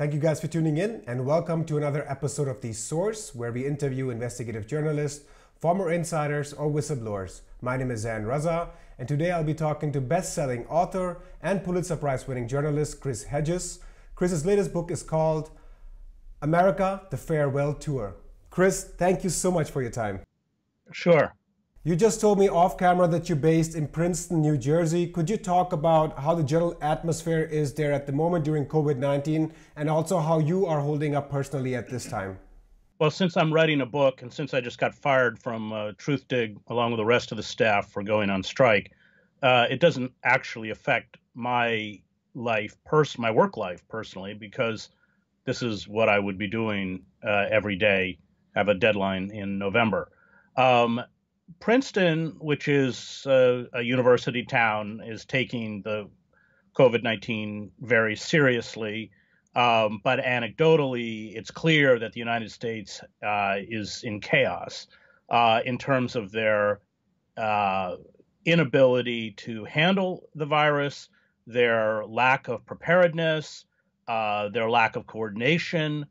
Thank you guys for tuning in, and welcome to another episode of The Source, where we interview investigative journalists, former insiders, or whistleblowers. My name is Zain Raza, and today I'll be talking to best-selling author and Pulitzer Prize-winning journalist Chris Hedges. Chris's latest book is called America, the Farewell Tour. Chris, thank you so much for your time. Sure. You just told me off camera that you're based in Princeton, New Jersey. Could you talk about how the general atmosphere is there at the moment during COVID-19, and also how you are holding up personally at this time? Well, since I'm writing a book and since I just got fired from Truthdig along with the rest of the staff for going on strike, it doesn't actually affect my life, my work life personally, because this is what I would be doing every day. I have a deadline in November. Princeton, which is a university town, is taking the COVID-19 very seriously. But anecdotally, it's clear that the United States is in chaos in terms of their inability to handle the virus, their lack of preparedness, their lack of coordination.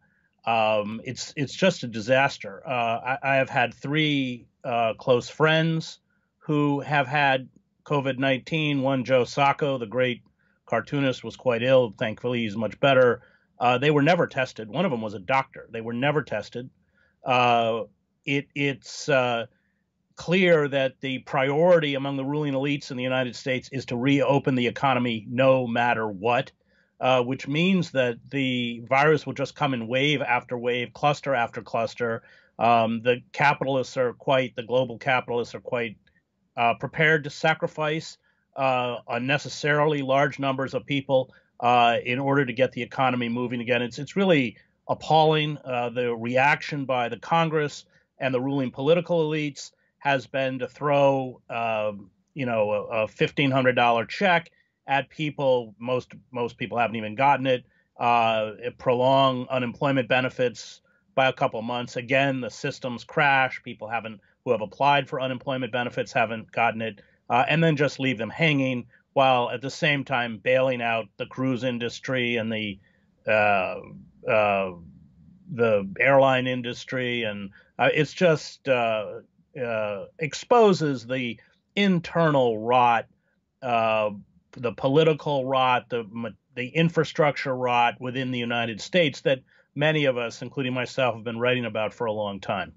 It's just a disaster. I have had three close friends who have had COVID-19. One, Joe Sacco, the great cartoonist, was quite ill. Thankfully, he's much better. They were never tested. One of them was a doctor. They were never tested. It's clear that the priority among the ruling elites in the United States is to reopen the economy no matter what, which means that the virus will just come in wave after wave, cluster after cluster. The global capitalists are quite prepared to sacrifice unnecessarily large numbers of people in order to get the economy moving again. It's really appalling. The reaction by the Congress and the ruling political elites has been to throw, a $1,500 check at people. Most people haven't even gotten it. Prolong unemployment benefits by a couple months. Again, the systems crash. People who have applied for unemployment benefits haven't gotten it, and then just leave them hanging, while at the same time bailing out the cruise industry and the airline industry, and it's just exposes the internal rot, the political rot, the infrastructure rot within the United States that many of us, including myself, have been writing about for a long time.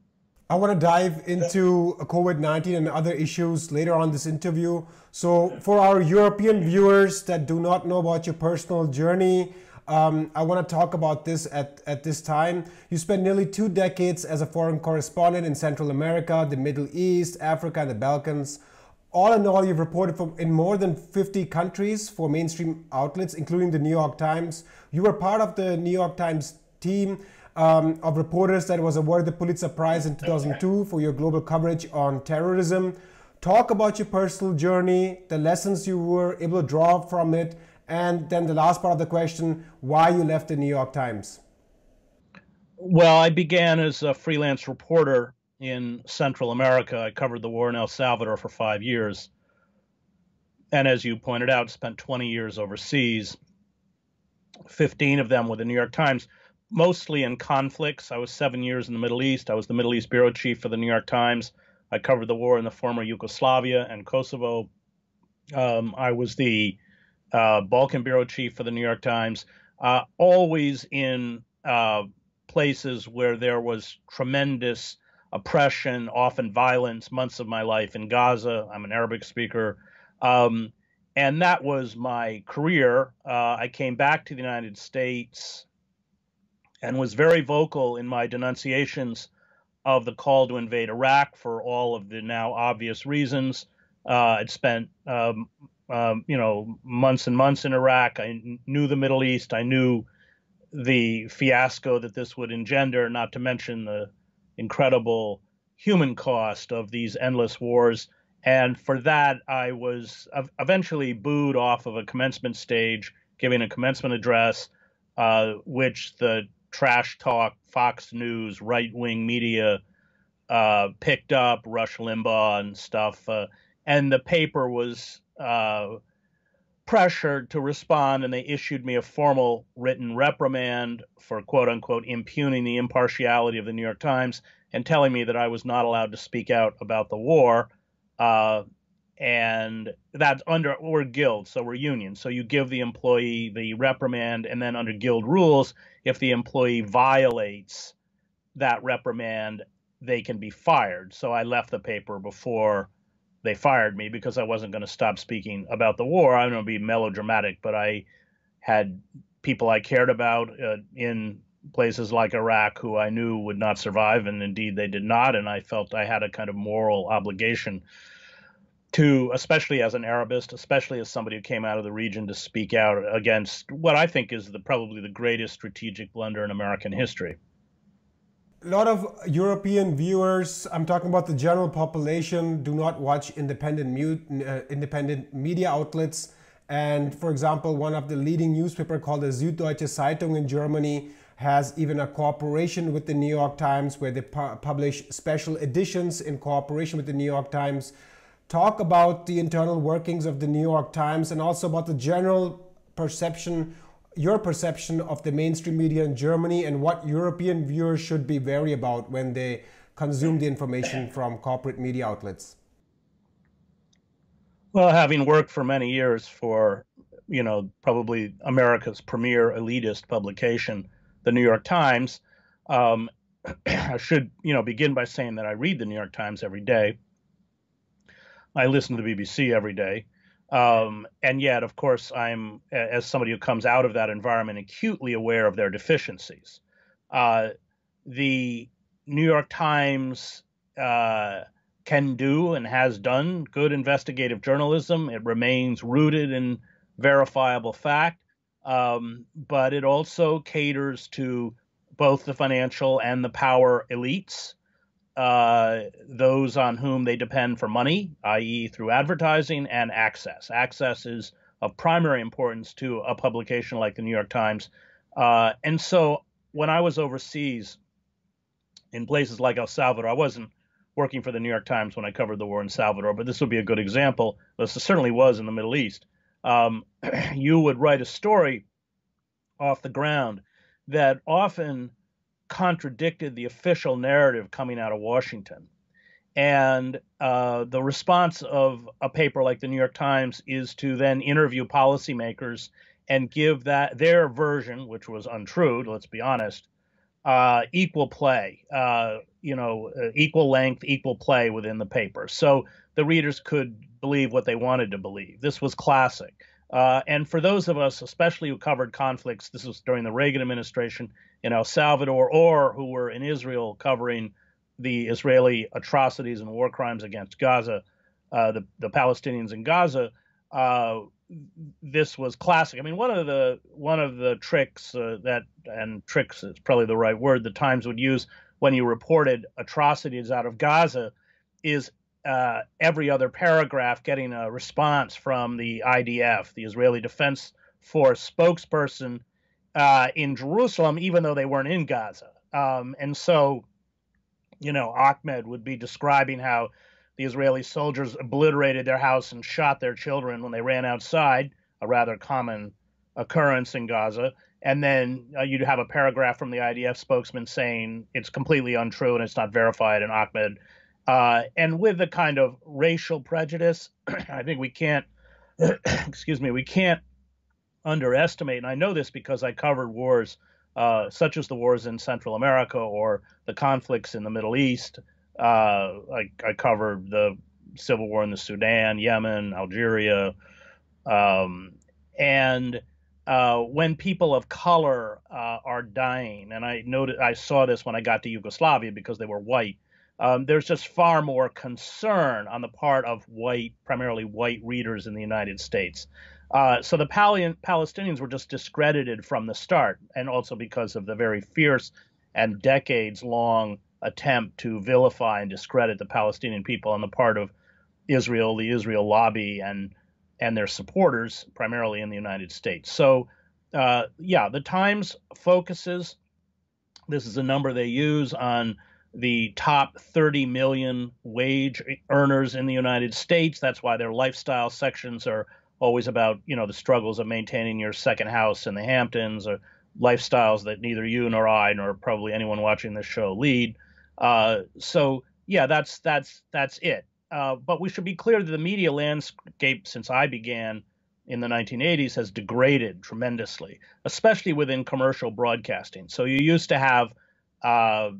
I want to dive into COVID-19 and other issues later on this interview. So for our European viewers that do not know about your personal journey, I want to talk about this at this time. You spent nearly 2 decades as a foreign correspondent in Central America, the Middle East, Africa, and the Balkans. All in all, you've reported in more than 50 countries for mainstream outlets, including the New York Times. You were part of the New York Times team of reporters that was awarded the Pulitzer Prize in 2002 for your global coverage on terrorism. Talk about your personal journey, the lessons you were able to draw from it, and then the last part of the question, why you left the New York Times. Well, I began as a freelance reporter in Central America. I covered the war in El Salvador for 5 years. And as you pointed out, spent 20 years overseas, 15 of them with the New York Times, mostly in conflicts. I was 7 years in the Middle East. I was the Middle East bureau chief for the New York Times. I covered the war in the former Yugoslavia and Kosovo. I was the Balkan bureau chief for the New York Times, always in places where there was tremendous oppression, often violence. Months of my life in Gaza. I'm an Arabic speaker. And that was my career. I came back to the United States and was very vocal in my denunciations of the call to invade Iraq for all of the now obvious reasons. I'd spent, months and months in Iraq. I knew the Middle East. I knew the fiasco that this would engender, not to mention the incredible human cost of these endless wars. And for that, I was eventually booed off of a commencement stage, giving a commencement address, which the trash talk, Fox News, right-wing media picked up, Rush Limbaugh and stuff. And the paper was pressured to respond, and they issued me a formal written reprimand for quote unquote impugning the impartiality of the New York Times and telling me that I was not allowed to speak out about the war. And that's we're guild, so we're union. So you give the employee the reprimand, and then under guild rules, if the employee violates that reprimand, they can be fired. So I left the paper before they fired me because I wasn't going to stop speaking about the war. I'm going to be melodramatic, but I had people I cared about in places like Iraq who I knew would not survive, and indeed they did not. And I felt I had a kind of moral obligation to, especially as an Arabist, especially as somebody who came out of the region, to speak out against what I think is probably the greatest strategic blunder in American history. A lot of European viewers, I'm talking about the general population, do not watch independent media outlets. And for example, one of the leading newspaper called the Süddeutsche Zeitung in Germany has even a cooperation with the New York Times where they publish special editions in cooperation with the New York Times. Talk about the internal workings of the New York Times and also about the general perception, your perception of the mainstream media in Germany, and what European viewers should be wary about when they consume the information from corporate media outlets. Well, having worked for many years for, probably America's premier elitist publication, the New York Times, I should, begin by saying that I read the New York Times every day. I listen to the BBC every day. And yet, of course, I'm, as somebody who comes out of that environment, acutely aware of their deficiencies. The New York Times can do and has done good investigative journalism. It remains rooted in verifiable fact, but it also caters to both the financial and the power elites, those on whom they depend for money, i.e. through advertising, and access. Access is of primary importance to a publication like the New York Times. And so when I was overseas in places like El Salvador, I wasn't working for the New York Times when I covered the war in Salvador, but this would be a good example. This certainly was in the Middle East. You would write a story off the ground that often contradicted the official narrative coming out of Washington. And the response of a paper like the New York Times is to then interview policymakers and give that their version, which was untrue, let's be honest, equal play, equal length, equal play within the paper. So the readers could believe what they wanted to believe. This was classic. And for those of us, especially who covered conflicts, this was during the Reagan administration in El Salvador, or who were in Israel covering the Israeli atrocities and war crimes against Gaza, the Palestinians in Gaza, this was classic. I mean, one of the tricks tricks is probably the right word, the Times would use when you reported atrocities out of Gaza is every other paragraph getting a response from the IDF, the Israeli Defense Force spokesperson in Jerusalem, even though they weren't in Gaza. And so, Ahmed would be describing how the Israeli soldiers obliterated their house and shot their children when they ran outside, a rather common occurrence in Gaza. And then you'd have a paragraph from the IDF spokesman saying it's completely untrue and it's not verified, and Ahmed. And with the kind of racial prejudice, I think we can't, we can't underestimate, and I know this because I covered wars such as the wars in Central America or the conflicts in the Middle East. I covered the civil war in the Sudan, Yemen, Algeria, and when people of color are dying, and I saw this when I got to Yugoslavia because they were white. There's just far more concern on the part of primarily white readers in the United States. So the Palestinians were just discredited from the start, and also because of the very fierce and decades-long attempt to vilify and discredit the Palestinian people on the part of Israel, the Israel lobby, and their supporters, primarily in the United States. So, the Times focuses, this is a number they use, on the top 30 million wage earners in the United States. That's why their lifestyle sections are always about, the struggles of maintaining your second house in the Hamptons, or lifestyles that neither you nor I nor probably anyone watching this show lead. So yeah, that's it. But we should be clear that the media landscape since I began in the 1980s has degraded tremendously, especially within commercial broadcasting. So you used to have a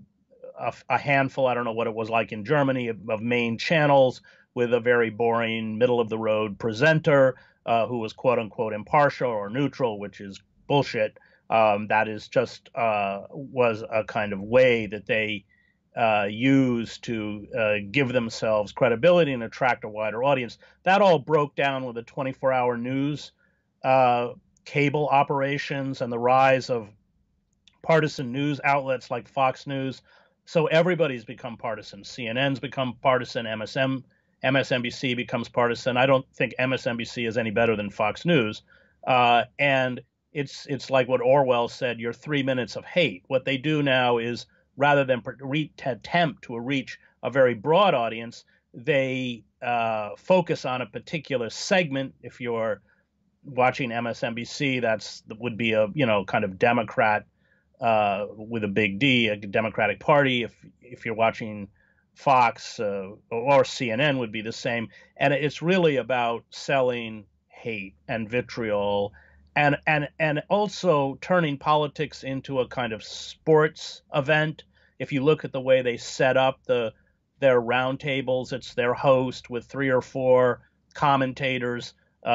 handful, I don't know what it was like in Germany, of main channels with a very boring, middle-of-the-road presenter who was quote-unquote impartial or neutral, which is bullshit. That is just was a kind of way that they used to give themselves credibility and attract a wider audience. That all broke down with the 24-hour news cable operations and the rise of partisan news outlets like Fox News. So everybody's become partisan. CNN's become partisan. MSNBC becomes partisan. I don't think MSNBC is any better than Fox News. And it's like what Orwell said, your 3 minutes of hate. What they do now is, rather than attempt to reach a very broad audience, they focus on a particular segment. If you're watching MSNBC, that would be a kind of Democrat with a big D, a Democratic Party. If you're watching Fox or CNN, would be the same. And it's really about selling hate and vitriol, and also turning politics into a kind of sports event. If you look at the way they set up their roundtables, it's their host with 3 or 4 commentators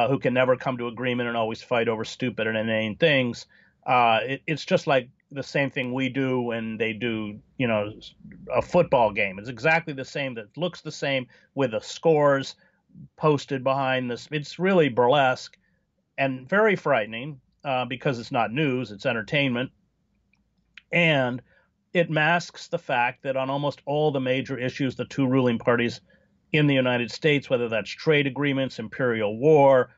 who can never come to agreement and always fight over stupid and inane things. It's just like the same thing we do when they do, a football game. It's exactly the same. That looks the same with the scores posted behind this. It's really burlesque and very frightening because it's not news, it's entertainment. And it masks the fact that on almost all the major issues, the 2 ruling parties in the United States, whether that's trade agreements, imperial war,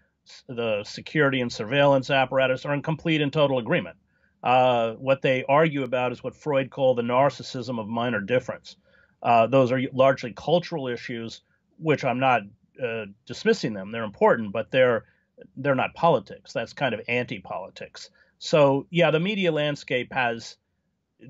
the security and surveillance apparatus, are in complete and total agreement. What they argue about is what Freud called the narcissism of minor difference. Those are largely cultural issues, which I'm not dismissing them. They're important, but they're not politics. That's kind of anti-politics. So yeah, the media landscape has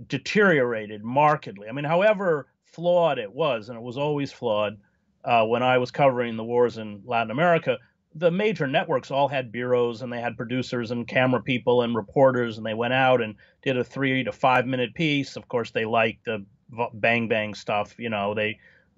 deteriorated markedly. I mean, however flawed it was, and it was always flawed when I was covering the wars in Latin America, the major networks all had bureaus, and they had producers and camera people and reporters, and they went out and did a 3 to 5 minute piece. Of course, they liked the bang bang stuff, and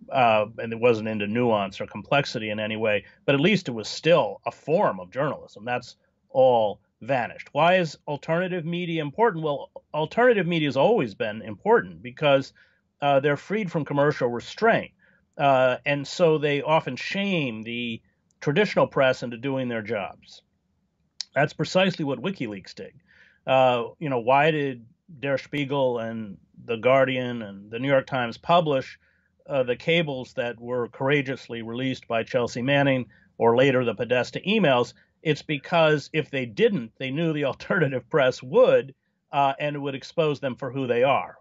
it wasn't into nuance or complexity in any way, but at least it was still a form of journalism. That's all vanished. Why is alternative media important? Well, alternative media has always been important because they're freed from commercial restraint. And so they often shame the traditional press into doing their jobs. That's precisely what WikiLeaks did. Why did Der Spiegel and The Guardian and the New York Times publish the cables that were courageously released by Chelsea Manning, or later the Podesta emails? It's because if they didn't, they knew the alternative press would, and it would expose them for who they are.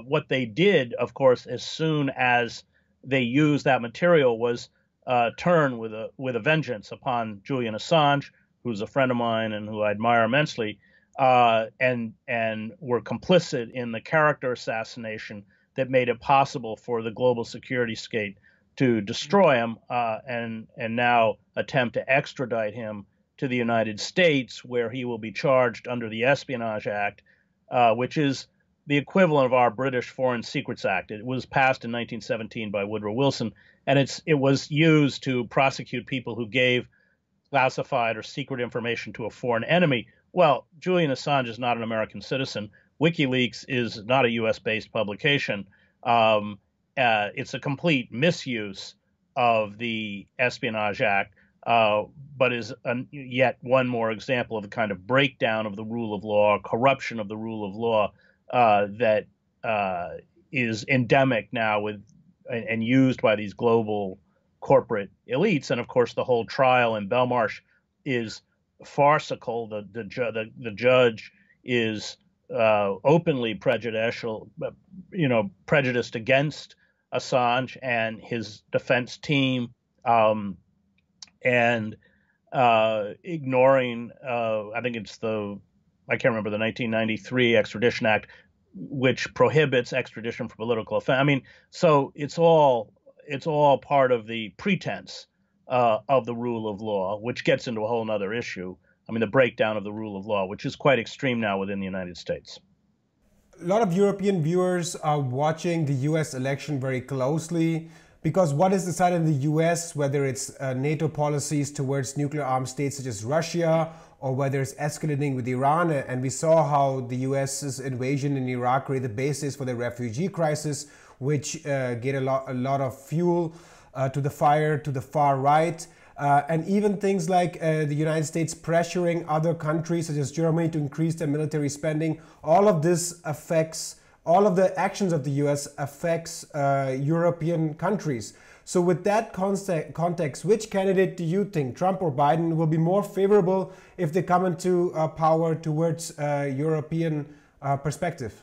What they did, of course, as soon as they used that material, was turn with a vengeance upon Julian Assange, who's a friend of mine and who I admire immensely, and were complicit in the character assassination that made it possible for the global security state to destroy him, and now attempt to extradite him to the United States, where he will be charged under the Espionage Act, which is the equivalent of our British Foreign Secrets Act. It was passed in 1917 by Woodrow Wilson, and it was used to prosecute people who gave classified or secret information to a foreign enemy. Well, Julian Assange is not an American citizen. WikiLeaks is not a U.S.-based publication. It's a complete misuse of the Espionage Act, but is yet one more example of the kind of breakdown of the rule of law, corruption of the rule of law that is endemic now and used by these global corporate elites. And of course, the whole trial in Belmarsh is farcical. The judge is openly prejudicial, prejudiced against Assange and his defense team, and ignoring, I think it's I can't remember, the 1993 Extradition Act, which prohibits extradition for political offense. I mean, so it's all part of the pretense of the rule of law, which gets into a whole other issue. I mean, the breakdown of the rule of law, which is quite extreme now within the United States. A lot of European viewers are watching the US election very closely because what is decided in the US, whether it's NATO policies towards nuclear armed states such as Russia, or whether it's escalating with Iran, and we saw how the US's invasion in Iraq created the basis for the refugee crisis, which gave a lot of fuel to the fire to the far right. And even things like the United States pressuring other countries such as Germany to increase their military spending. All of this affects, all of the actions of the US affects European countries. So with that context, which candidate do you think, Trump or Biden, will be more favorable if they come into power towards European perspective?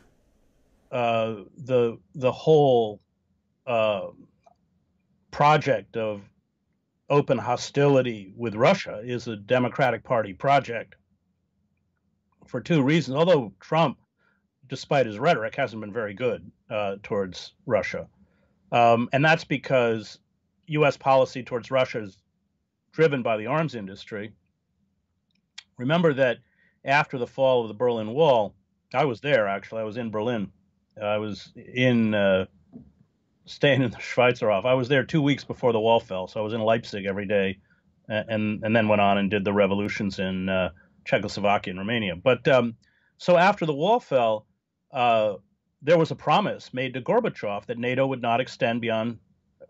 The whole project of open hostility with Russia is a Democratic Party project for two reasons. Although Trump, despite his rhetoric, hasn't been very good towards Russia. And that's because U.S. policy towards Russia is driven by the arms industry. Remember that after the fall of the Berlin Wall, I was there, actually. I was in Berlin. I was staying in the Schweizerhof. I was there 2 weeks before the wall fell, so I was in Leipzig every day, and then went on and did the revolutions in Czechoslovakia and Romania. But so after the wall fell, there was a promise made to Gorbachev that NATO would not extend beyond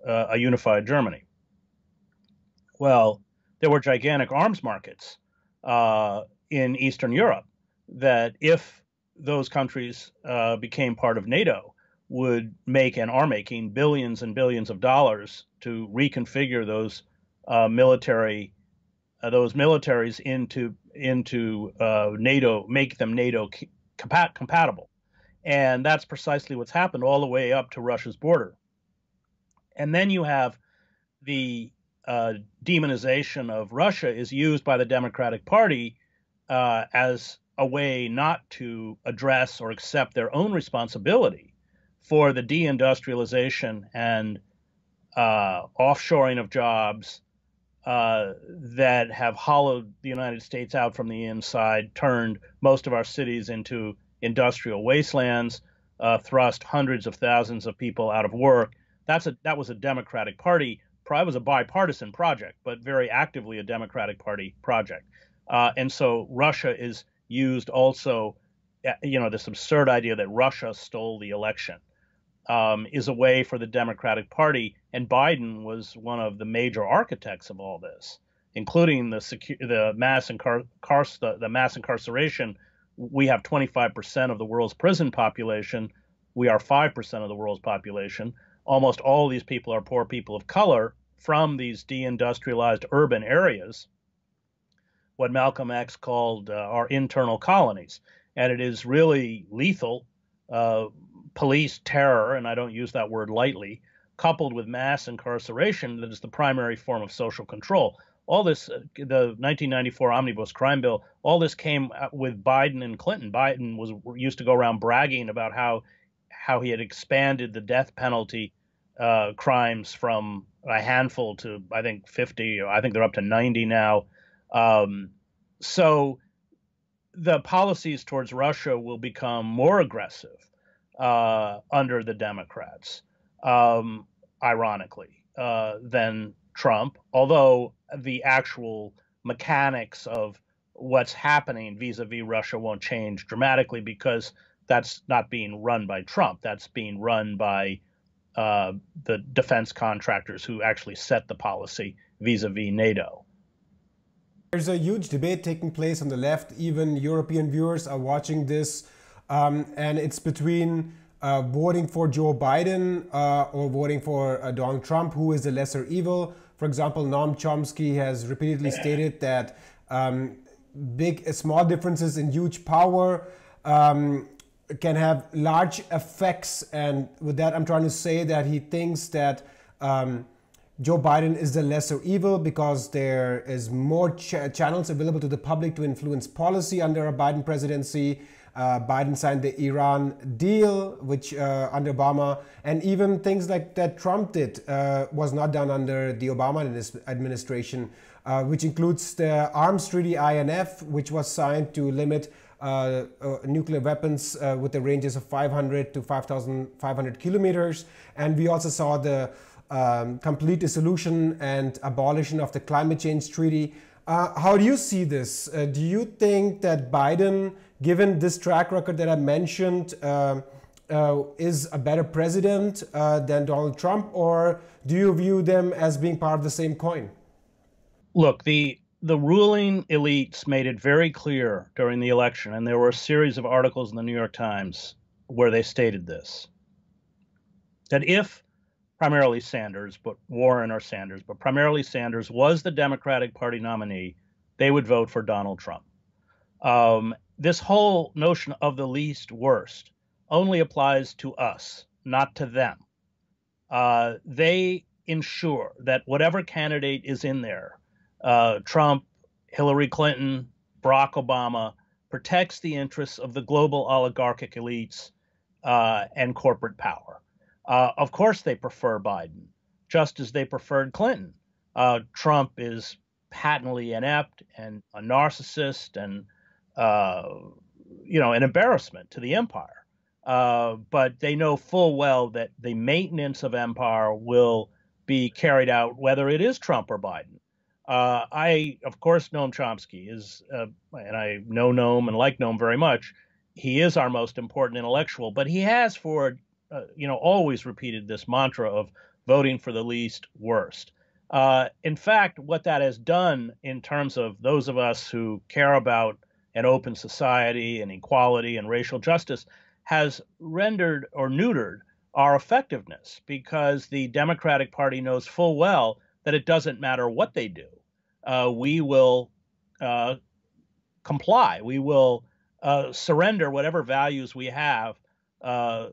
a unified Germany. Well, there were gigantic arms markets in Eastern Europe that, if those countries became part of NATO, would make and are making billions and billions of dollars to reconfigure those militaries into NATO, make them NATO compatible. And that's precisely what's happened all the way up to Russia's border. And then you have the demonization of Russia is used by the Democratic Party as a way not to address or accept their own responsibility for the deindustrialization and offshoring of jobs that have hollowed the United States out from the inside, turned most of our cities into industrial wastelands, thrust hundreds of thousands of people out of work. That was a Democratic Party. It was a bipartisan project, but very actively a Democratic Party project. And so Russia is used also, this absurd idea that Russia stole the election. Is a way for the Democratic Party, and Biden was one of the major architects of all this, including the mass incarceration. We have 25% of the world's prison population. We are 5% of the world's population. Almost all of these people are poor people of color from these deindustrialized urban areas, what Malcolm X called our internal colonies. And it is really lethal police terror, and I don't use that word lightly, coupled with mass incarceration that is the primary form of social control. All this, the 1994 Omnibus Crime Bill, all this came with Biden and Clinton. Biden used to go around bragging about how he had expanded the death penalty crimes from a handful to, I think, 50, or I think they're up to 90 now. So the policies towards Russia will become more aggressive under the Democrats, ironically, than Trump, although the actual mechanics of what's happening vis-a-vis Russia won't change dramatically, because that's not being run by Trump. That's being run by the defense contractors who actually set the policy vis-a-vis NATO. There's a huge debate taking place on the left. Even European viewers are watching this. And it's between voting for Joe Biden or voting for Donald Trump, who is the lesser evil. For example, Noam Chomsky has repeatedly stated that small differences in huge power can have large effects. And with that, I'm trying to say that he thinks that Joe Biden is the lesser evil because there is more channels available to the public to influence policy under a Biden presidency. Biden signed the Iran deal, which under Obama, and even things like that Trump did was not done under the Obama administration, which includes the Arms Treaty INF, which was signed to limit nuclear weapons with the ranges of 500 to 5,500 kilometers. And we also saw the complete dissolution and abolition of the climate change treaty. How do you see this? Do you think that Biden, given this track record that I mentioned, is a better president than Donald Trump, or do you view them as being part of the same coin? Look, the ruling elites made it very clear during the election, and there were a series of articles in the New York Times where they stated this, that if primarily Sanders, but Warren or Sanders, but primarily Sanders was the Democratic Party nominee, they would vote for Donald Trump. This whole notion of the least worst only applies to us, not to them. They ensure that whatever candidate is in there, Trump, Hillary Clinton, Barack Obama, protects the interests of the global oligarchic elites and corporate power. Of course, they prefer Biden, just as they preferred Clinton. Trump is patently inept and a narcissist and, an embarrassment to the empire. But they know full well that the maintenance of empire will be carried out whether it is Trump or Biden. I, of course, Noam Chomsky and I know Noam and like Noam very much. He is our most important intellectual, but he has always repeated this mantra of voting for the least worst. In fact, what that has done in terms of those of us who care about an open society and equality and racial justice has rendered or neutered our effectiveness, because the Democratic Party knows full well that it doesn't matter what they do. We will comply. We will surrender whatever values we have. The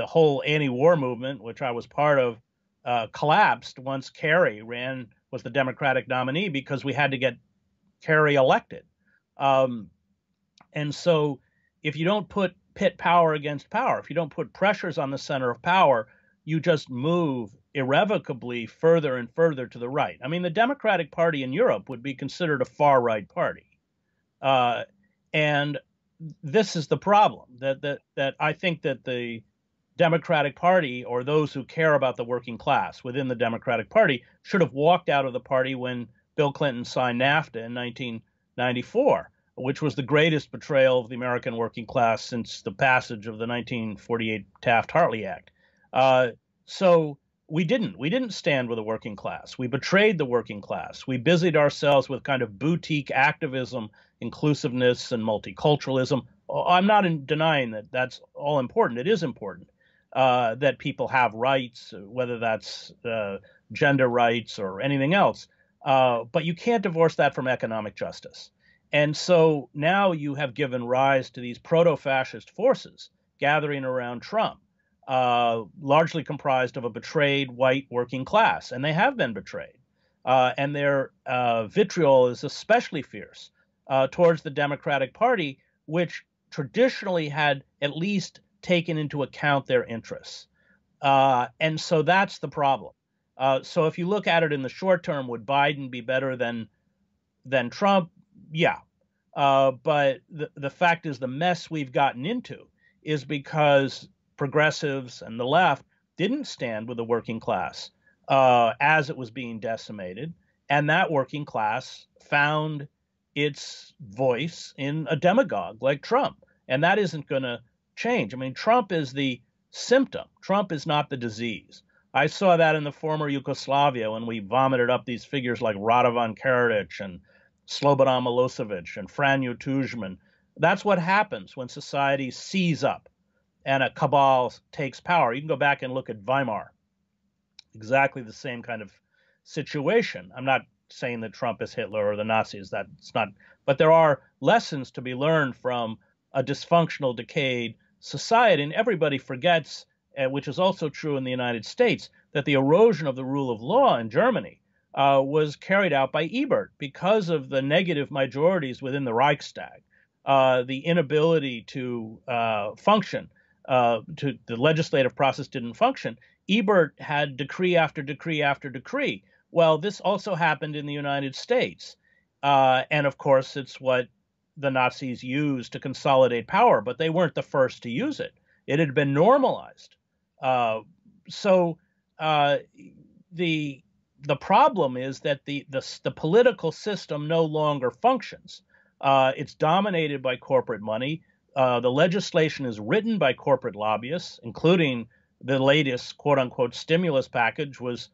whole anti-war movement, which I was part of, collapsed once Kerry was the Democratic nominee, because we had to get Kerry elected. And so if you don't pit power against power, if you don't put pressures on the center of power, you just move irrevocably further and further to the right. I mean, the Democratic Party in Europe would be considered a far-right party. And this is the problem, that I think that the Democratic Party, or those who care about the working class within the Democratic Party, should have walked out of the party when Bill Clinton signed NAFTA in 1994, which was the greatest betrayal of the American working class since the passage of the 1948 Taft-Hartley Act. So we didn't stand with the working class. We betrayed the working class. We busied ourselves with kind of boutique activism, inclusiveness, and multiculturalism. I'm not denying that that's all important. It is important that people have rights, whether that's gender rights or anything else. But you can't divorce that from economic justice. And so now you have given rise to these proto-fascist forces gathering around Trump, largely comprised of a betrayed white working class, and they have been betrayed. And their vitriol is especially fierce towards the Democratic Party, which traditionally had at least taken into account their interests. And so that's the problem. So if you look at it in the short term, would Biden be better than Trump? Yeah. But the fact is, the mess we've gotten into is because progressives and the left didn't stand with the working class as it was being decimated. And that working class found its voice in a demagogue like Trump. And that isn't going to change. I mean, Trump is the symptom. Trump is not the disease. I saw that in the former Yugoslavia when we vomited up these figures like Radovan Karadzic and Slobodan Milosevic and Franjo Tuđman. That's what happens when society seize up and a cabal takes power. You can go back and look at Weimar. Exactly the same kind of situation. I'm not saying that Trump is Hitler or the Nazis. That's not. But there are lessons to be learned from a dysfunctional, decayed society. And everybody forgets which is also true in the United States, that the erosion of the rule of law in Germany was carried out by Ebert because of the negative majorities within the Reichstag, the inability to function, to the legislative process didn't function. Ebert had decree after decree after decree. Well, this also happened in the United States. And of course, it's what the Nazis used to consolidate power, but they weren't the first to use it. It had been normalized. So the problem is that the political system no longer functions. It's dominated by corporate money. The legislation is written by corporate lobbyists, including the latest quote unquote stimulus package was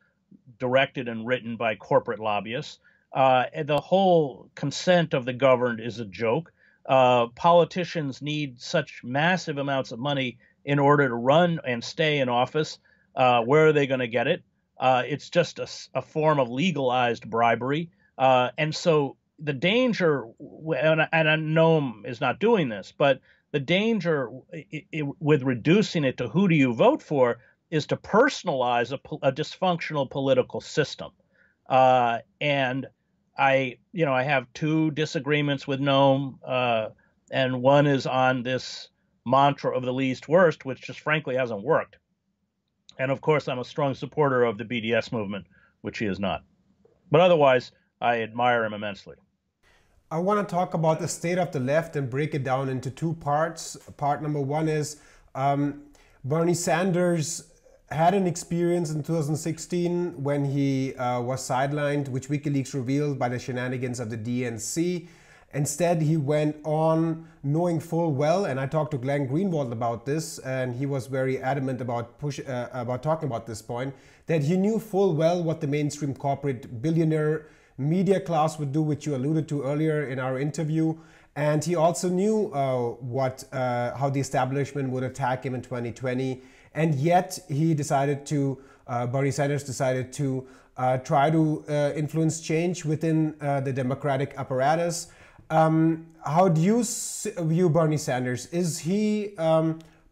directed and written by corporate lobbyists. The whole consent of the governed is a joke. Politicians need such massive amounts of money in order to run and stay in office. Where are they going to get it? It's just a form of legalized bribery. And so the danger, and Noam is not doing this, but the danger with reducing it to who do you vote for is to personalize a dysfunctional political system. And I have two disagreements with Noam, and one is on this mantra of the least worst, which just frankly hasn't worked. And of course, I'm a strong supporter of the BDS movement, which he is not. But otherwise, I admire him immensely. I want to talk about the state of the left and break it down into two parts. Part number one is Bernie Sanders had an experience in 2016 when he was sidelined, which WikiLeaks revealed, by the shenanigans of the DNC. Instead, he went on knowing full well, and I talked to Glenn Greenwald about this, and he was very adamant about talking about this point, that he knew full well what the mainstream corporate billionaire media class would do, which you alluded to earlier in our interview. And he also knew how the establishment would attack him in 2020. And yet he decided to, Bernie Sanders decided to try to influence change within the Democratic apparatus. How do you view Bernie Sanders? Is he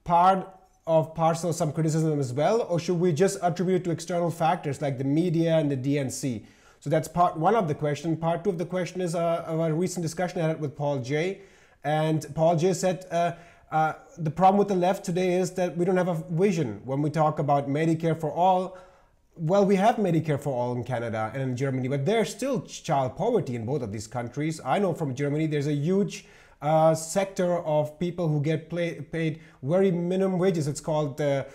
part of parcel of some criticism as well, or should we just attribute it to external factors like the media and the DNC? So that's part one of the question. Part two of the question is a recent discussion I had with Paul Jay. And Paul Jay said the problem with the left today is that we don't have a vision. When we talk about Medicare for all, well, we have Medicare for all in Canada and in Germany, but there's still child poverty in both of these countries. I know from Germany there's a huge sector of people who get paid very minimum wages. It's called the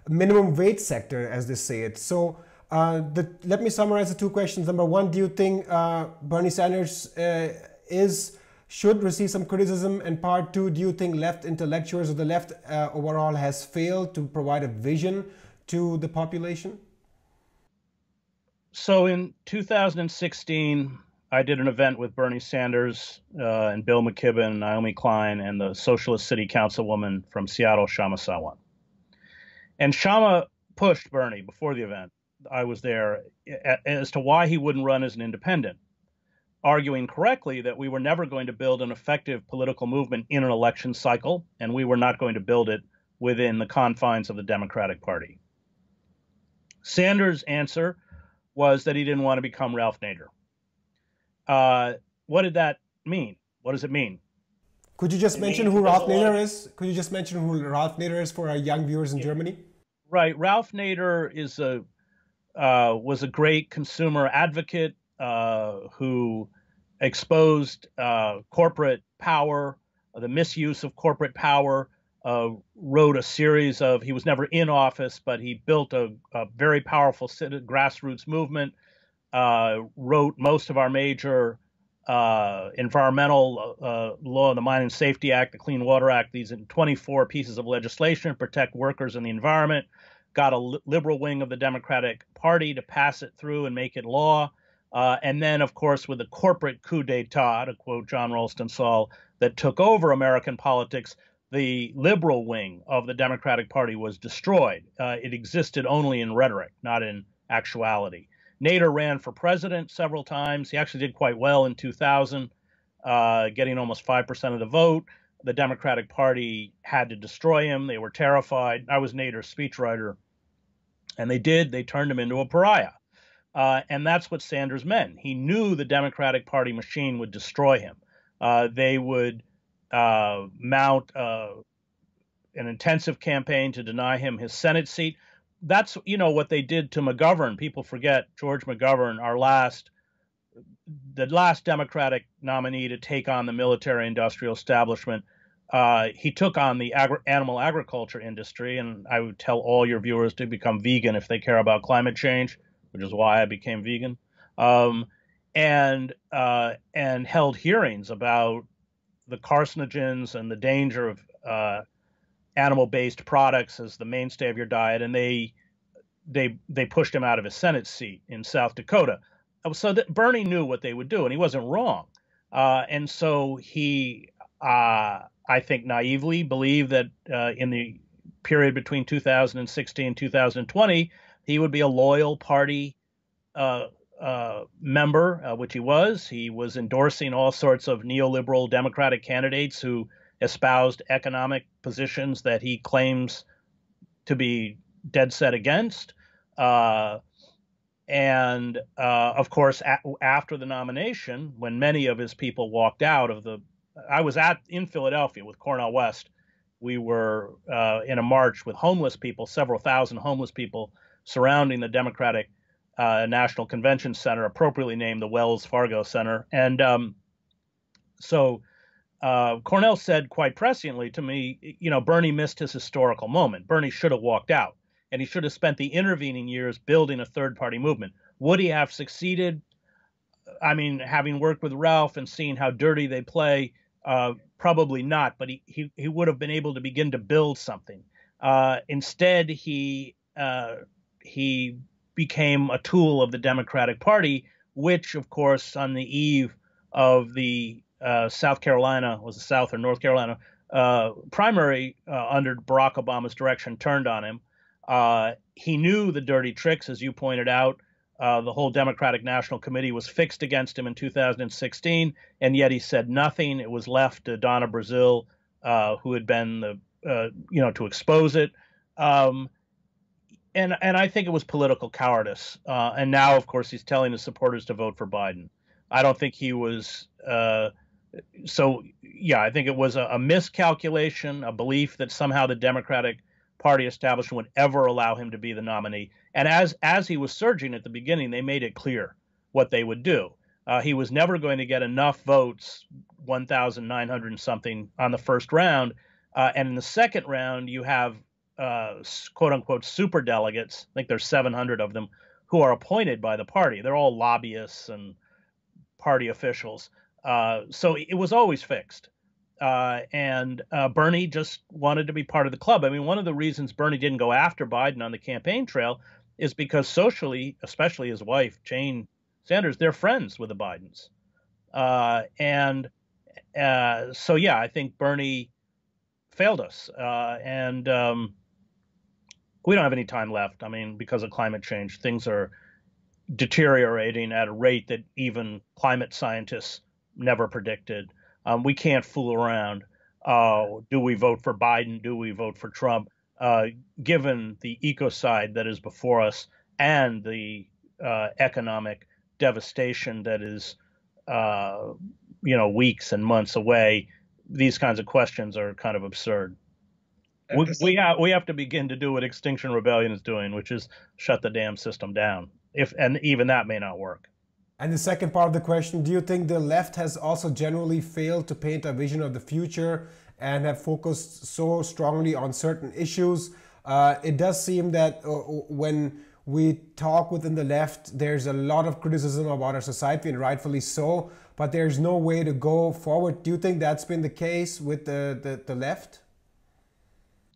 minimum wage sector, as they say it. So let me summarize the two questions. Number one, do you think Bernie Sanders should receive some criticism? And part two, do you think left intellectuals or the left overall has failed to provide a vision to the population? So in 2016, I did an event with Bernie Sanders and Bill McKibben, Naomi Klein, and the Socialist City Councilwoman from Seattle, Shama Sawan. And Shama pushed Bernie before the event. I was there as to why he wouldn't run as an independent, arguing correctly that we were never going to build an effective political movement in an election cycle, and we were not going to build it within the confines of the Democratic Party. Sanders' answer was that he didn't want to become Ralph Nader. What did that mean? What does it mean? Could you just mention who Ralph Nader is? Could you just mention who Ralph Nader is for our young viewers in Germany? Right. Ralph Nader is was a great consumer advocate who exposed corporate power, the misuse of corporate power, wrote a series of, he was never in office, but he built a very powerful grassroots movement, wrote most of our major environmental law, the Mine and Safety Act, the Clean Water Act, these 24 pieces of legislation to protect workers and the environment, got a liberal wing of the Democratic Party to pass it through and make it law. And then, of course, with the corporate coup d'etat, to quote John Ralston Saul, that took over American politics, the liberal wing of the Democratic Party was destroyed. It existed only in rhetoric, not in actuality. Nader ran for president several times. He actually did quite well in 2000, getting almost 5% of the vote. the Democratic Party had to destroy him. They were terrified. I was Nader's speechwriter, and they did. They turned him into a pariah. And that's what Sanders meant. He knew the Democratic Party machine would destroy him. They would mount an intensive campaign to deny him his Senate seat. That's, what they did to McGovern. People forget George McGovern, the last Democratic nominee to take on the military-industrial establishment. He took on the animal agriculture industry, and I would tell all your viewers to become vegan if they care about climate change, which is why I became vegan, and held hearings about the carcinogens and the danger of animal-based products as the mainstay of your diet, and they pushed him out of his Senate seat in South Dakota. So that Bernie knew what they would do, and he wasn't wrong. And so he, I think, naively believed that in the period between 2016 and 2020, he would be a loyal party member, which he was. He was endorsing all sorts of neoliberal Democratic candidates who espoused economic positions that he claims to be dead set against. And of course, after the nomination, when many of his people walked out of I was in Philadelphia with Cornel West. We were in a march with homeless people, several thousand homeless people surrounding the Democratic National Convention Center, appropriately named the Wells Fargo Center. And so Cornel said quite presciently to me, Bernie missed his historical moment. Bernie should have walked out, and he should have spent the intervening years building a third-party movement. Would he have succeeded? I mean, having worked with Ralph and seeing how dirty they play, probably not, but he would have been able to begin to build something. Instead, he became a tool of the Democratic Party, which, of course, on the eve of the South Carolina, was it South or North Carolina, primary under Barack Obama's direction, turned on him. He knew the dirty tricks, as you pointed out. The whole Democratic National Committee was fixed against him in 2016, and yet he said nothing. It was left to Donna Brazile, who had been to expose it. And I think it was political cowardice. And now, of course, he's telling his supporters to vote for Biden. I don't think he was. I think it was a miscalculation, a belief that somehow the Democratic Party establishment would ever allow him to be the nominee. And as he was surging at the beginning, they made it clear what they would do. He was never going to get enough votes, 1,900 and something, on the first round. And in the second round, you have quote unquote super delegates. I think there's 700 of them who are appointed by the party. They're all lobbyists and party officials. So it was always fixed. And Bernie just wanted to be part of the club. I mean, one of the reasons Bernie didn't go after Biden on the campaign trail is because socially, especially his wife, Jane Sanders, they're friends with the Bidens. I think Bernie failed us. We don't have any time left. I mean, because of climate change, things are deteriorating at a rate that even climate scientists never predicted. We can't fool around. Do we vote for Biden? Do we vote for Trump? Given the ecocide that is before us and the economic devastation that is, weeks and months away, these kinds of questions are kind of absurd. We have to begin to do what Extinction Rebellion is doing, which is shut the damn system down. And even that may not work. And the second part of the question, do you think the left has also generally failed to paint a vision of the future and have focused so strongly on certain issues? It does seem that when we talk within the left, there's a lot of criticism about our society, and rightfully so, but there's no way to go forward. Do you think that's been the case with the left?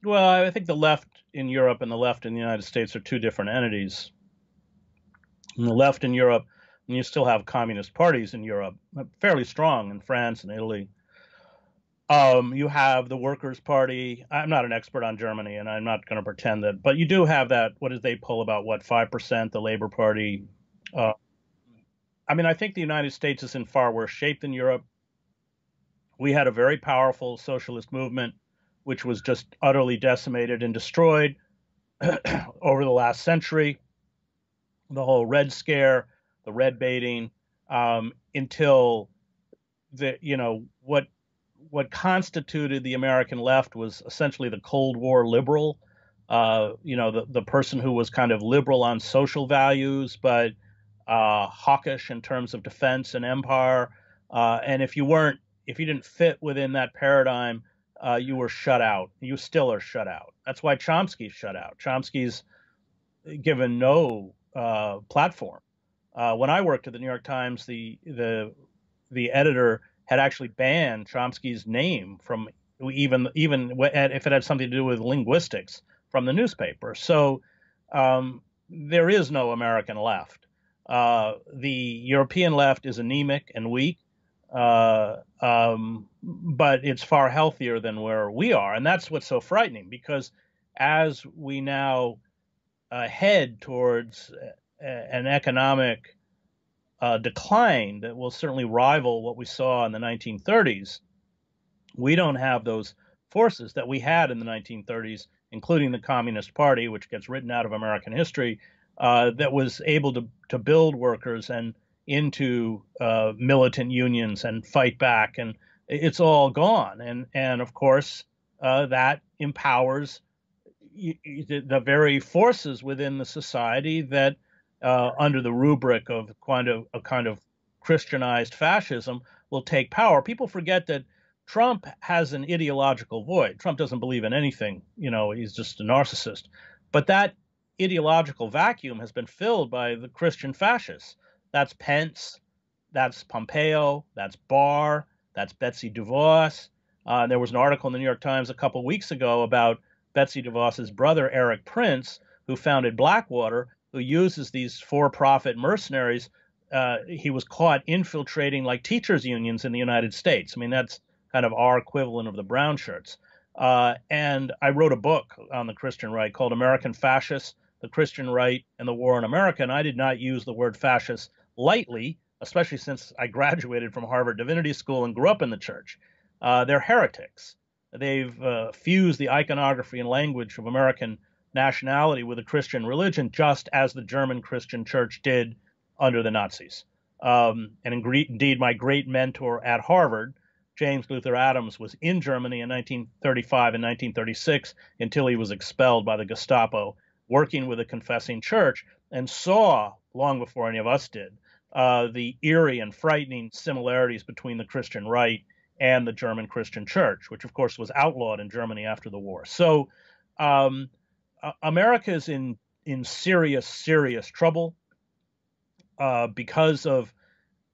Well, I think the left in Europe and the left in the United States are two different entities. And the left in Europe, and you still have communist parties in Europe, fairly strong in France and Italy. You have the Workers' Party. I'm not an expert on Germany, and I'm not going to pretend that, but you do have that. What did they pull about? 5%? The Labor Party. I think the United States is in far worse shape than Europe. We had a very powerful socialist movement, which was just utterly decimated and destroyed over the last century. The whole Red Scare, the red baiting, until what constituted the American left was essentially the Cold War liberal. The person who was kind of liberal on social values, but hawkish in terms of defense and empire. And if you didn't fit within that paradigm, you were shut out. You still are shut out. That's why Chomsky's shut out. Chomsky's given no platform. When I worked at the New York Times, the editor had actually banned Chomsky's name from even if it had something to do with linguistics from the newspaper. So there is no American left. The European left is anemic and weak, but it's far healthier than where we are. And that's what's so frightening, because as we now head towards an economic decline that will certainly rival what we saw in the 1930s, we don't have those forces that we had in the 1930s, including the Communist Party, which gets written out of American history, that was able to build workers and into militant unions and fight back. And it's all gone. And of course, that empowers the very forces within the society that under the rubric of a kind of Christianized fascism will take power. People forget that Trump has an ideological void. Trump doesn't believe in anything. He's just a narcissist. But that ideological vacuum has been filled by the Christian fascists. That's Pence, that's Pompeo, that's Barr, that's Betsy DeVos. There was an article in the New York Times a couple weeks ago about Betsy DeVos's brother, Eric Prince, who founded Blackwater, who uses these for-profit mercenaries. He was caught infiltrating like teachers' unions in the United States. I mean, that's kind of our equivalent of the brown shirts. And I wrote a book on the Christian right called American Fascists, the Christian Right, and the War in America. And I did not use the word fascist lightly, especially since I graduated from Harvard Divinity School and grew up in the church. They're heretics. They've fused the iconography and language of American nationality with a Christian religion, just as the German Christian church did under the Nazis. And indeed, my great mentor at Harvard, James Luther Adams, was in Germany in 1935 and 1936 until he was expelled by the Gestapo, working with a confessing church, and saw, long before any of us did, the eerie and frightening similarities between the Christian right and the German Christian church, which of course was outlawed in Germany after the war. So America is in serious, serious trouble because of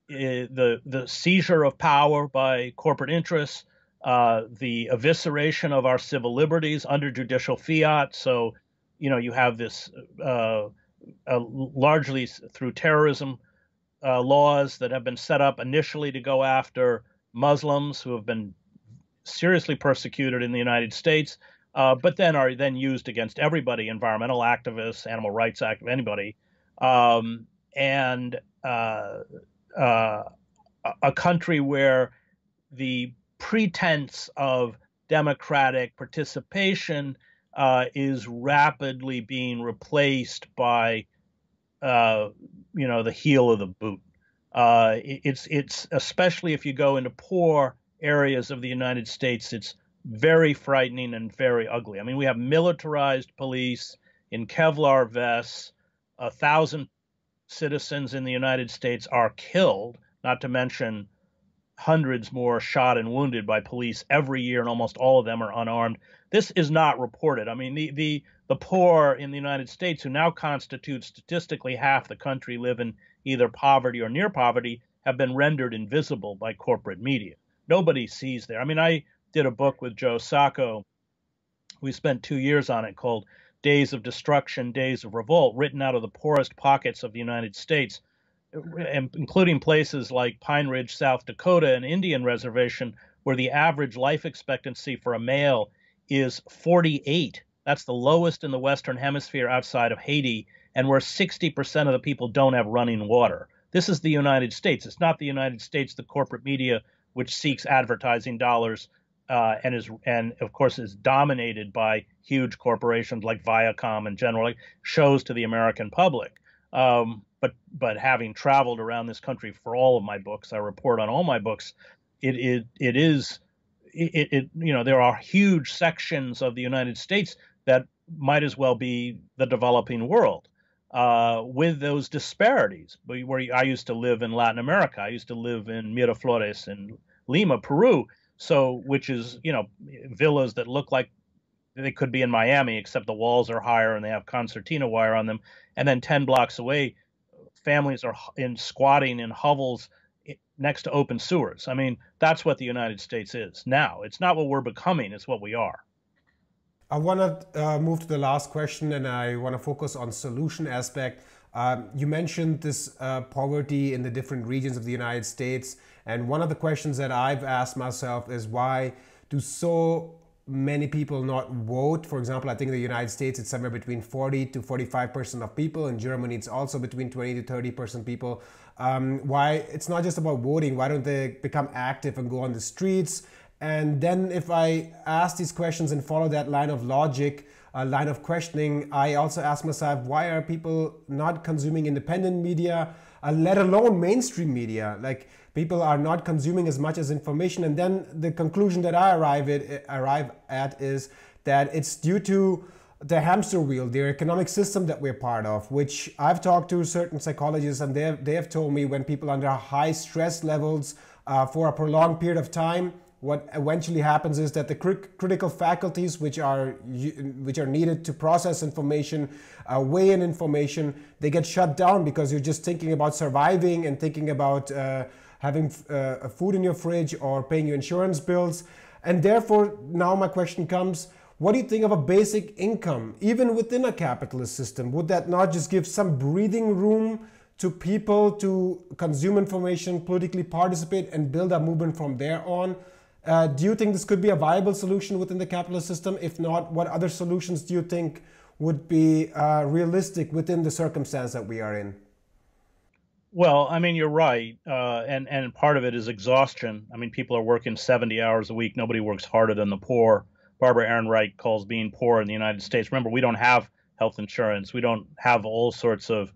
the seizure of power by corporate interests, the evisceration of our civil liberties under judicial fiat. So, you have this largely through terrorism laws that have been set up initially to go after Muslims who have been seriously persecuted in the United States, but then are then used against everybody, environmental activists, animal rights activists, anybody. And a country where the pretense of democratic participation is rapidly being replaced by, the heel of the boot. It's especially if you go into poor areas of the United States, it's very frightening and very ugly. I mean, we have militarized police in Kevlar vests. 1,000 citizens in the United States are killed, not to mention hundreds more shot and wounded by police every year, and almost all of them are unarmed. This is not reported. I mean, the poor in the United States, who now constitute statistically half the country, live in either poverty or near poverty, have been rendered invisible by corporate media. Nobody sees there. I mean, I did a book with Joe Sacco. We spent 2 years on it, called Days of Destruction, Days of Revolt, written out of the poorest pockets of the United States, including places like Pine Ridge, South Dakota, an Indian reservation, where the average life expectancy for a male is 48. That's the lowest in the Western Hemisphere outside of Haiti, and where 60% of the people don't have running water. This is the United States. It's not the United States the corporate media which seeks advertising dollars and of course is dominated by huge corporations like Viacom and General, like, shows to the American public. But having traveled around this country for all of my books, I report on all my books. It there are huge sections of the United States that might as well be the developing world, with those disparities. Where I used to live in Latin America, I used to live in Miraflores in Lima, Peru. So, which is, villas that look like they could be in Miami, except the walls are higher and they have concertina wire on them. And then 10 blocks away, families are squatting in hovels next to open sewers. I mean, that's what the United States is now. It's not what we're becoming, it's what we are. I want to move to the last question, and I want to focus on solution aspect. You mentioned this poverty in the different regions of the United States, and one of the questions that I've asked myself is, why do so many people not vote? For example, I think in the United States it's somewhere between 40 to 45% of people. In Germany it's also between 20 to 30% people. Why it's not just about voting? Why don't they become active and go on the streets? And then if I ask these questions and follow that line of logic, line of questioning, I also ask myself, why are people not consuming independent media, let alone mainstream media? Like, people are not consuming as much as information. And then the conclusion that I arrive at is that it's due to the hamster wheel, the economic system that we're part of, which I've talked to certain psychologists, and they have told me when people under high stress levels for a prolonged period of time, what eventually happens is that the critical faculties which are needed to process information, weigh in information, they get shut down, because you're just thinking about surviving and thinking about having food in your fridge or paying your insurance bills. And therefore, now my question comes, what do you think of a basic income, even within a capitalist system? Would that not just give some breathing room to people to consume information, politically participate, and build a movement from there on? Do you think this could be a viable solution within the capitalist system? If not, what other solutions do you think would be realistic within the circumstance that we are in? Well, I mean, you're right. And part of it is exhaustion. I mean, people are working 70 hours a week. Nobody works harder than the poor. Barbara Ehrenreich calls being poor in the United States. Remember, we don't have health insurance. We don't have all sorts of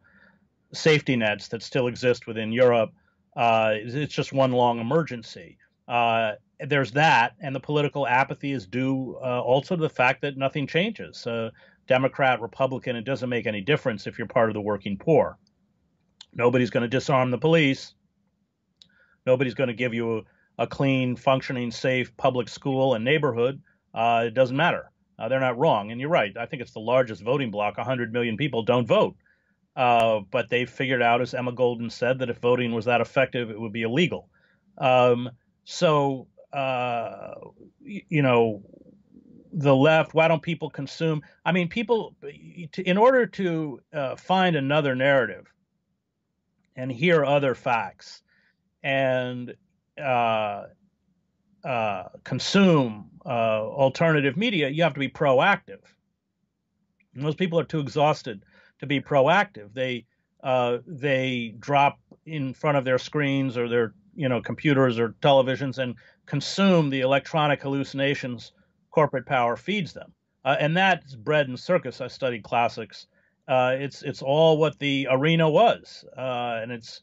safety nets that still exist within Europe. It's just one long emergency. There's that, and the political apathy is due also to the fact that nothing changes. Democrat, Republican, it doesn't make any difference if you're part of the working poor. Nobody's going to disarm the police. Nobody's going to give you a clean, functioning, safe public school and neighborhood. It doesn't matter. They're not wrong. And you're right. I think it's the largest voting bloc. 100 million people don't vote. But they figured out, as Emma Goldman said, that if voting was that effective, it would be illegal. The left, why don't people consume? I mean, people, in order to find another narrative and hear other facts and consume alternative media, you have to be proactive. And those people are too exhausted to be proactive. They drop in front of their screens or their computers or televisions and consume the electronic hallucinations corporate power feeds them. And that's bread and circus. I studied classics. It's all what the arena was. And it's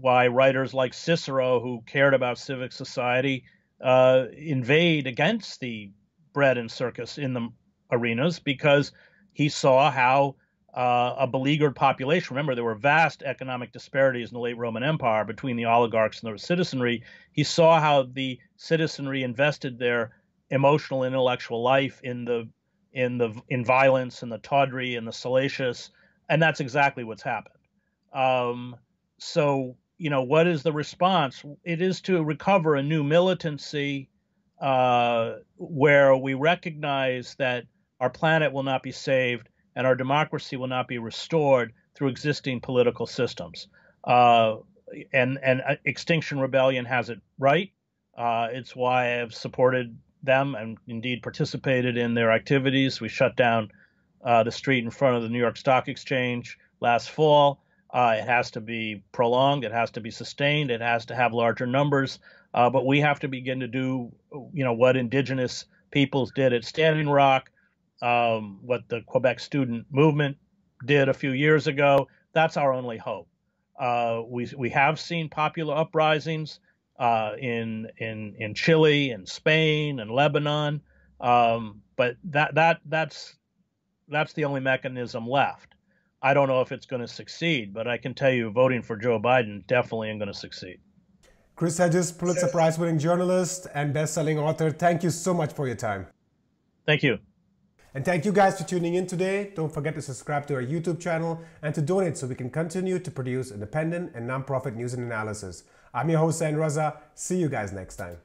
why writers like Cicero, who cared about civic society, invade against the bread and circus in the arenas, because he saw how a beleaguered population, remember, there were vast economic disparities in the late Roman Empire between the oligarchs and the citizenry. He saw how the citizenry invested their emotional, intellectual life in violence and the tawdry and the salacious, and that's exactly what's happened. What is the response? It is to recover a new militancy where we recognize that our planet will not be saved and our democracy will not be restored through existing political systems. And Extinction Rebellion has it right. It's why I have supported them and indeed participated in their activities. We shut down the street in front of the New York Stock Exchange last fall. It has to be prolonged. It has to be sustained. It has to have larger numbers. But we have to begin to do, what indigenous peoples did at Standing Rock, what the Quebec student movement did a few years ago. That's our only hope. We have seen popular uprisings in Chile and Spain and Lebanon, but that's the only mechanism left. I don't know if it's going to succeed, but I can tell you, voting for Joe Biden definitely ain't going to succeed. Chris Hedges, Pulitzer Prize-winning journalist and best-selling author, thank you so much for your time. Thank you. And thank you guys for tuning in today. Don't forget to subscribe to our YouTube channel and to donate so we can continue to produce independent and nonprofit news and analysis. I'm your host, Raza. See you guys next time.